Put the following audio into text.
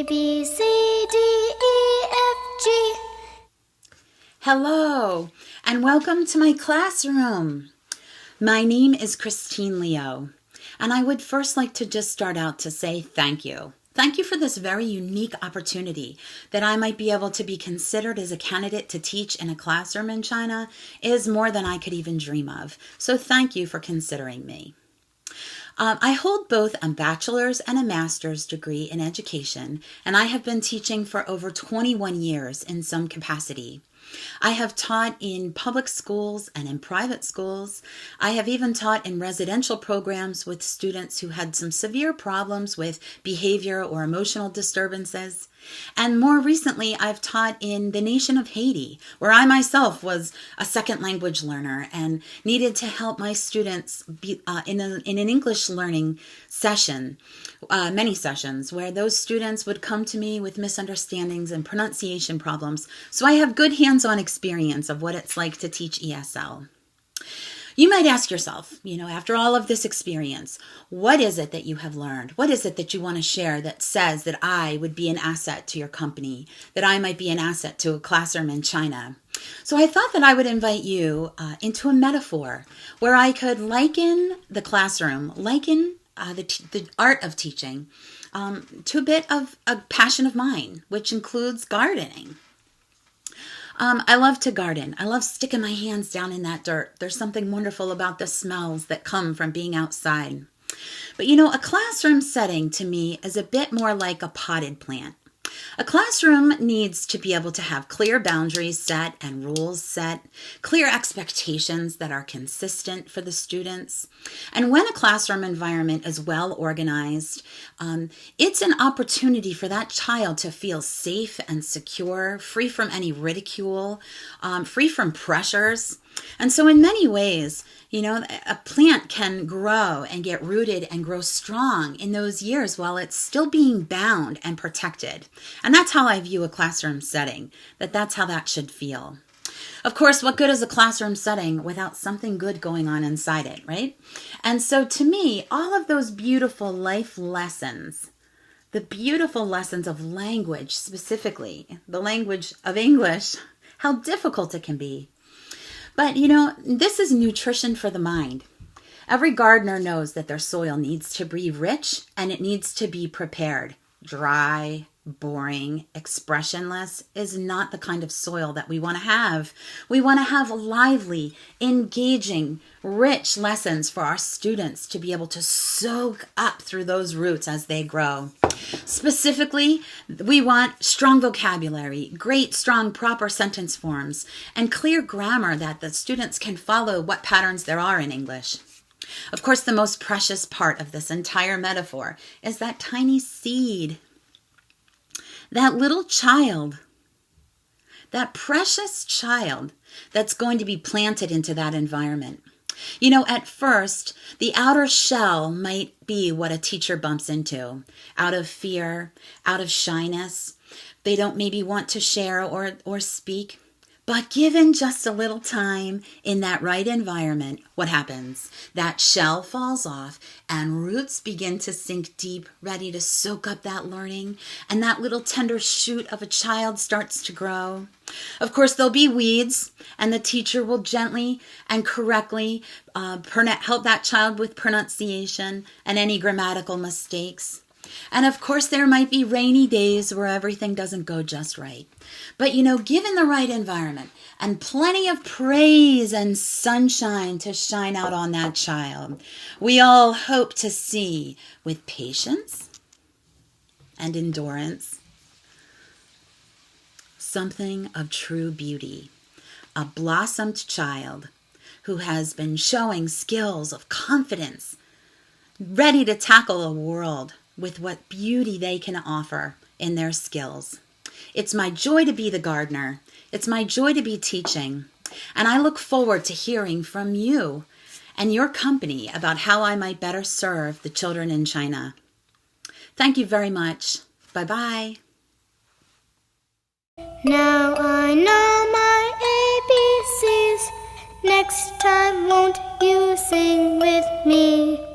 B, C, D, E, F, G. Hello, and welcome to my classroom. My name is Christine Leo, and I would first like to just start out to say thank you. Thank you for this very unique opportunity that I might be able to be considered as a candidate to teach in a classroom in China is more than I could even dream of. So thank you for considering me. I hold both a bachelor's and a master's degree in education, and I have been teaching for over 21 years in some capacity. I have taught in public schools and in private schools. I have even taught in residential programs with students who had some severe problems with behavior or emotional disturbances. And more recently, I've taught in the nation of Haiti, where I myself was a second language learner and needed to help my students be, in an English learning session, many sessions, where those students would come to me with misunderstandings and pronunciation problems. So I have good hands-on experience of what it's like to teach ESL. You might ask yourself, after all of this experience, what is it that you have learned? What is it that you want to share that says that I would be an asset to your company, that I might be an asset to a classroom in China? So I thought that I would invite you into a metaphor where I could liken the classroom, liken the art of teaching to a bit of a passion of mine, which includes gardening. I love to garden. I love sticking my hands down in that dirt. There's something wonderful about the smells that come from being outside. But a classroom setting to me is a bit more like a potted plant. A classroom needs to be able to have clear boundaries set and rules set, clear expectations that are consistent for the students. And when a classroom environment is well organized, it's an opportunity for that child to feel safe and secure, free from any ridicule, free from pressures. And so in many ways, a plant can grow and get rooted and grow strong in those years while it's still being bound and protected. And that's how I view a classroom setting, that's how that should feel. Of course, what good is a classroom setting without something good going on inside it, right? And so to me, all of those beautiful life lessons, the beautiful lessons of language specifically, the language of English, how difficult it can be. But, this is nutrition for the mind. Every gardener knows that their soil needs to be rich and it needs to be prepared. Dry, boring, expressionless is not the kind of soil that we want to have. We want to have lively, engaging, rich lessons for our students to be able to soak up through those roots as they grow. Specifically, we want strong vocabulary, great, strong, proper sentence forms, and clear grammar that the students can follow what patterns there are in English. Of course, the most precious part of this entire metaphor is that tiny seed, that little child, that precious child that's going to be planted into that environment. At first, the outer shell might be what a teacher bumps into. Out of fear, out of shyness. They don't maybe want to share or speak. But given just a little time in that right environment, what happens? That shell falls off and roots begin to sink deep, ready to soak up that learning. And that little tender shoot of a child starts to grow. Of course, there'll be weeds, and the teacher will gently and correctly help that child with pronunciation and any grammatical mistakes. And of course, there might be rainy days where everything doesn't go just right. But given the right environment and plenty of praise and sunshine to shine out on that child, we all hope to see, with patience and endurance, something of true beauty. A blossomed child who has been showing skills of confidence, ready to tackle a world with what beauty they can offer in their skills. It's my joy to be the gardener. It's my joy to be teaching. And I look forward to hearing from you and your company about how I might better serve the children in China. Thank you very much. Bye-bye. Now I know my ABCs. Next time, won't you sing with me?